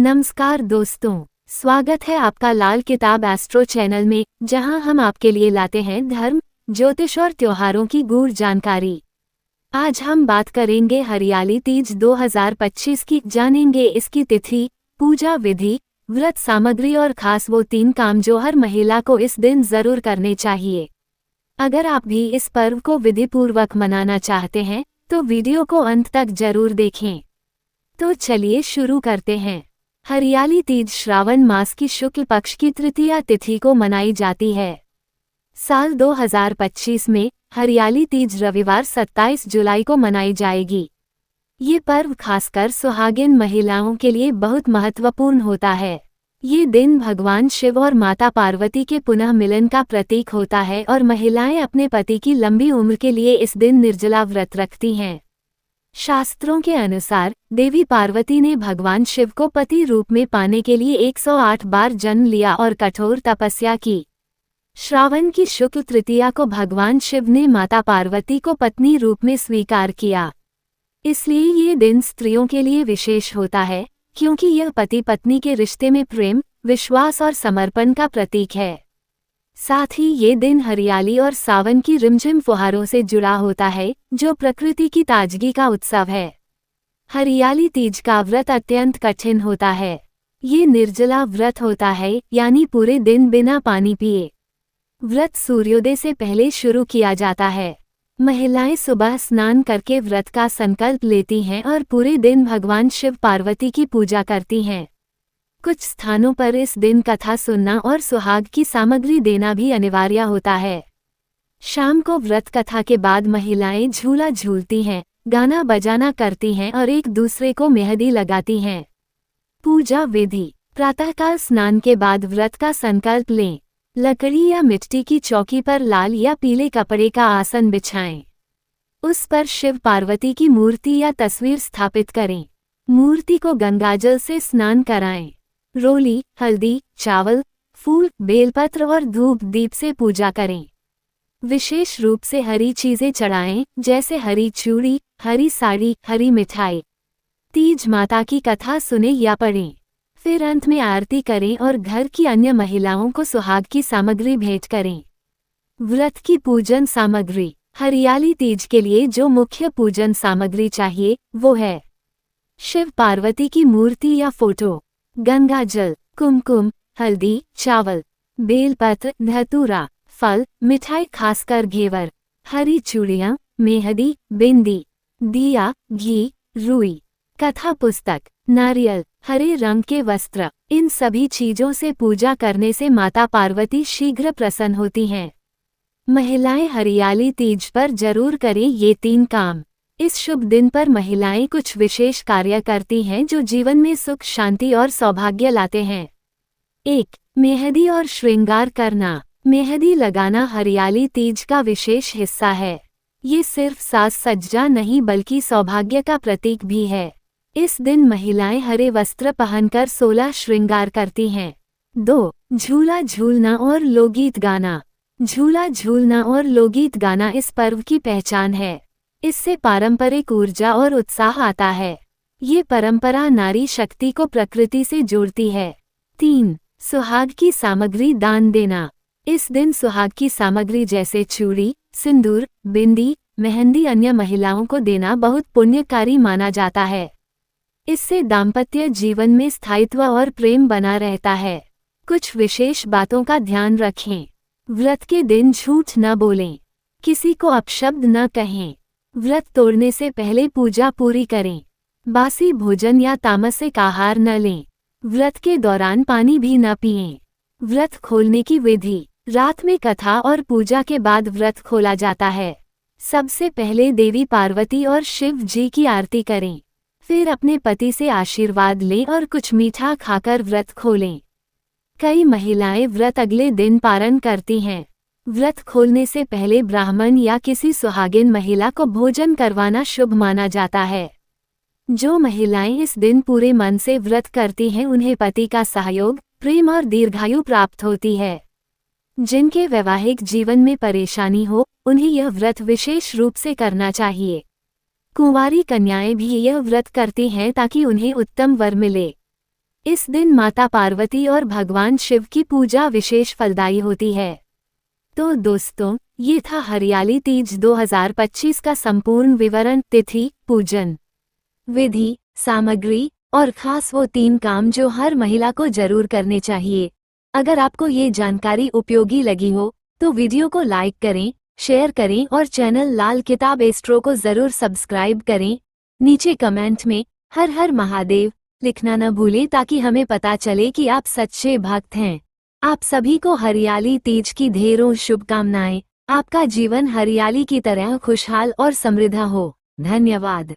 नमस्कार दोस्तों, स्वागत है आपका लाल किताब एस्ट्रो चैनल में, जहां हम आपके लिए लाते हैं धर्म, ज्योतिष और त्योहारों की गूढ़ जानकारी। आज हम बात करेंगे हरियाली तीज 2025 की। जानेंगे इसकी तिथि, पूजा विधि, व्रत सामग्री और खास वो 3 काम जो हर महिला को इस दिन जरूर करने चाहिए। अगर आप भी इस पर्व को विधिपूर्वक मनाना चाहते हैं तो वीडियो को अंत तक जरूर देखें। तो चलिए शुरू करते हैं। हरियाली तीज श्रावण मास की शुक्ल पक्ष की तृतीया तिथि को मनाई जाती है। साल 2025 में हरियाली तीज रविवार 27 जुलाई को मनाई जाएगी। ये पर्व खासकर सुहागिन महिलाओं के लिए बहुत महत्वपूर्ण होता है। ये दिन भगवान शिव और माता पार्वती के पुनः मिलन का प्रतीक होता है और महिलाएं अपने पति की लंबी उम्र के लिए इस दिन निर्जला व्रत रखती हैं। शास्त्रों के अनुसार देवी पार्वती ने भगवान शिव को पति रूप में पाने के लिए 108 बार जन्म लिया और कठोर तपस्या की। श्रावण की शुक्ल तृतीया को भगवान शिव ने माता पार्वती को पत्नी रूप में स्वीकार किया। इसलिए ये दिन स्त्रियों के लिए विशेष होता है, क्योंकि यह पति पत्नी के रिश्ते में प्रेम, विश्वास और समर्पण का प्रतीक है। साथ ही ये दिन हरियाली और सावन की रिमझिम फुहारों से जुड़ा होता है, जो प्रकृति की ताजगी का उत्सव है। हरियाली तीज का व्रत अत्यंत कठिन होता है। ये निर्जला व्रत होता है, यानी पूरे दिन बिना पानी पिए। व्रत सूर्योदय से पहले शुरू किया जाता है। महिलाएं सुबह स्नान करके व्रत का संकल्प लेती हैं और पूरे दिन भगवान शिव पार्वती की पूजा करती हैं। कुछ स्थानों पर इस दिन कथा सुनना और सुहाग की सामग्री देना भी अनिवार्य होता है। शाम को व्रत कथा के बाद महिलाएं झूला झूलती हैं, गाना बजाना करती हैं और एक दूसरे को मेहंदी लगाती हैं। पूजा विधि: प्रातःकाल स्नान के बाद व्रत का संकल्प लें। लकड़ी या मिट्टी की चौकी पर लाल या पीले कपड़े का आसन बिछाएं। उस पर शिव पार्वती की मूर्ति या तस्वीर स्थापित करें। मूर्ति को गंगाजल से स्नान कराएं। रोली, हल्दी, चावल, फूल, बेलपत्र और धूप दीप से पूजा करें। विशेष रूप से हरी चीजें चढ़ाएं, जैसे हरी चूड़ी, हरी साड़ी, हरी मिठाई। तीज माता की कथा सुने या पढ़ें। फिर अंत में आरती करें और घर की अन्य महिलाओं को सुहाग की सामग्री भेंट करें। व्रत की पूजन सामग्री: हरियाली तीज के लिए जो मुख्य पूजन सामग्री चाहिए वो है शिव पार्वती की मूर्ति या फोटो, गंगाजल, कुमकुम, हल्दी, चावल, बेलपत्र, धतूरा, फल, मिठाई खासकर घेवर, हरी चूड़ियाँ, मेहंदी, बिंदी, दिया, घी, रुई, कथा पुस्तक, नारियल, हरे रंग के वस्त्र। इन सभी चीजों से पूजा करने से माता पार्वती शीघ्र प्रसन्न होती हैं। महिलाएं हरियाली तीज पर जरूर करें ये 3 काम। इस शुभ दिन पर महिलाएं कुछ विशेष कार्य करती हैं जो जीवन में सुख, शांति और सौभाग्य लाते हैं। 1. मेहंदी और श्रृंगार करना। मेहंदी लगाना हरियाली तीज का विशेष हिस्सा है। ये सिर्फ साज सज्जा नहीं बल्कि सौभाग्य का प्रतीक भी है। इस दिन महिलाएं हरे वस्त्र पहनकर 16 श्रृंगार करती हैं। 2. झूला झूलना और लोकगीत गाना। झूला झूलना और लोकगीत गाना इस पर्व की पहचान है। इससे पारंपरिक ऊर्जा और उत्साह आता है। ये परंपरा नारी शक्ति को प्रकृति से जोड़ती है। 3. सुहाग की सामग्री दान देना। इस दिन सुहाग की सामग्री जैसे चूड़ी, सिंदूर, बिंदी, मेहंदी अन्य महिलाओं को देना बहुत पुण्यकारी माना जाता है। इससे दाम्पत्य जीवन में स्थायित्व और प्रेम बना रहता है। कुछ विशेष बातों का ध्यान रखें। व्रत के दिन झूठ न बोलें। किसी को अपशब्द न कहें। व्रत तोड़ने से पहले पूजा पूरी करें। बासी भोजन या तामसिक आहार न लें। व्रत के दौरान पानी भी न पिएं। व्रत खोलने की विधि: रात में कथा और पूजा के बाद व्रत खोला जाता है। सबसे पहले देवी पार्वती और शिव जी की आरती करें। फिर अपने पति से आशीर्वाद लें और कुछ मीठा खाकर व्रत खोलें। कई महिलाएं व्रत अगले दिन पारण करती हैं। व्रत खोलने से पहले ब्राह्मण या किसी सुहागिन महिला को भोजन करवाना शुभ माना जाता है। जो महिलाएं इस दिन पूरे मन से व्रत करती हैं उन्हें पति का सहयोग, प्रेम और दीर्घायु प्राप्त होती है। जिनके वैवाहिक जीवन में परेशानी हो, उन्हें यह व्रत विशेष रूप से करना चाहिए। कुंवारी कन्याएं भी यह व्रत करती हैं ताकि उन्हें उत्तम वर मिले। इस दिन माता पार्वती और भगवान शिव की पूजा विशेष फलदायी होती है। तो दोस्तों, ये था हरियाली तीज 2025 का संपूर्ण विवरण। तिथि, पूजन विधि, सामग्री और खास वो 3 काम जो हर महिला को जरूर करने चाहिए। अगर आपको ये जानकारी उपयोगी लगी हो तो वीडियो को लाइक करें, शेयर करें और चैनल लाल किताब एस्ट्रो को जरूर सब्सक्राइब करें। नीचे कमेंट में हर हर महादेव लिखना न भूलें ताकि हमें पता चले कि आप सच्चे भक्त हैं। आप सभी को हरियाली तीज की ढेरों शुभकामनाएं। आपका जीवन हरियाली की तरह खुशहाल और समृद्ध हो। धन्यवाद।